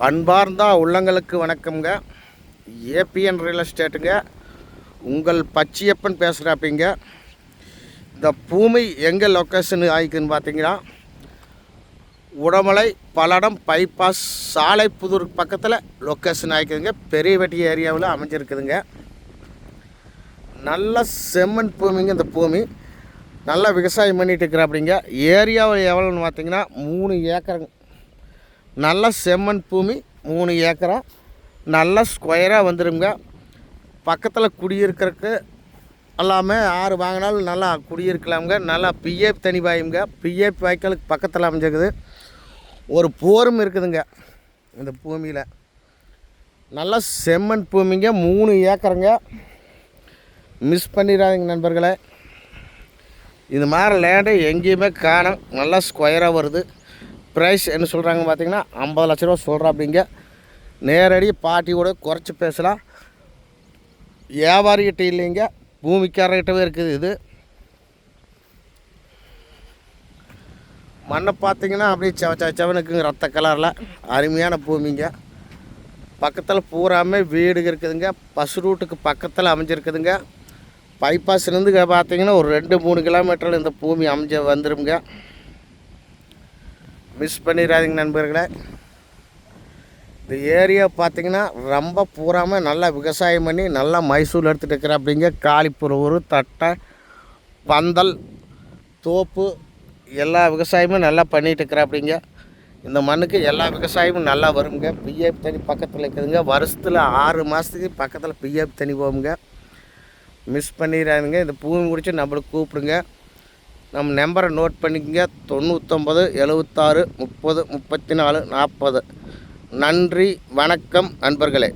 அன்பார்ந்த உள்ளங்களுக்கு வணக்கம்ங்க. ஏபிஎன் ரியல் எஸ்டேட்டுங்க. உங்கள் பச்சையப்பன் பேசுகிறாப்பிங்க. இந்த பூமி எங்கே லொக்கேஷன் ஆகிக்குன்னு பார்த்தீங்கன்னா, உடமலை பல்லடம் பைபாஸ் சாலைப்புதூர் பக்கத்தில் லொக்கேஷன் ஆகிக்குதுங்க. பெரியவெட்டி ஏரியாவில் அமைஞ்சிருக்குதுங்க. நல்ல செம்மண் பூமிங்க. இந்த பூமி நல்லா விவசாயம் பண்ணிகிட்டு இருக்கிறாப்பிங்க. ஏரியாவில் எவ்வளோன்னு பார்த்தீங்கன்னா 3 ஏக்கருங்க. நல்ல செம்மண் பூமி 3 ஏக்கரா நல்லா ஸ்கொயராக வந்துடுங்க. பக்கத்தில் குடியிருக்கிறதுக்கு எல்லாமே 6 வாங்கினாலும் நல்லா குடியிருக்கலாமுங்க. நல்லா பிஏபி தனி வாயுங்க. பிஏபி வாய்க்காலுக்கு பக்கத்தில் அமைஞ்சிருக்குது. ஒரு போரும் இருக்குதுங்க இந்த பூமியில். நல்லா செம்மண் பூமிங்க. 3 ஏக்கருங்க. மிஸ் பண்ணிடாதீங்க நண்பர்களே. இது மாதிரி லேண்டு எங்கேயுமே காணும். நல்லா ஸ்கொயராக வருது. ப்ரைஸ் என்ன சொல்கிறாங்க பார்த்தீங்கன்னா 50 லட்ச ரூபா சொல்கிறா. அப்படிங்க நேரடி பார்ட்டியோட குறைச்சி பேசலாம். வியாபாரிகிட்ட இல்லைங்க, பூமிக்காரர்கிட்டவே இருக்குது. இது மண்ணை பார்த்தீங்கன்னா அப்படியே செவனுக்குங்க, ரத்த கலரில் அருமையான பூமிங்க. பக்கத்தில் பூராமே வீடு இருக்குதுங்க. பஸ் ரூட்டுக்கு பக்கத்தில் அமைஞ்சிருக்குதுங்க. பைபாஸ்லேருந்து பார்த்தீங்கன்னா ஒரு 2-3 கிலோமீட்டரில் இந்த பூமி அமைஞ்ச வந்துடுங்க. மிஸ் பண்ணிடாதீங்க நண்பர்களே. இந்த ஏரியா பார்த்திங்கன்னா ரொம்ப பூராமல் நல்லா விவசாயம் பண்ணி நல்லா மைசூர் எடுத்துகிட்டு இருக்கிற அப்படிங்க. காளிப்புறூர், தட்டை, பந்தல், தோப்பு எல்லா விவசாயமும் நல்லா பண்ணிகிட்டு இருக்கிற அப்படிங்க. இந்த மண்ணுக்கு எல்லா விவசாயமும் நல்லா வருங்க. பிஏபி தண்ணி பக்கத்தில் இருக்குதுங்க. வருஷத்தில் 6 மாதத்துக்கு பக்கத்தில் பிஏபி தண்ணி போகுங்க. மிஸ் பண்ணிடாதுங்க. இந்த பூமி முடிச்சு நம்மளுக்கு கூப்பிடுங்க. நம்ம நம்பரை நோட் பண்ணிக்கங்க. 99 76 30 34 40. நன்றி, வணக்கம் நண்பர்களே.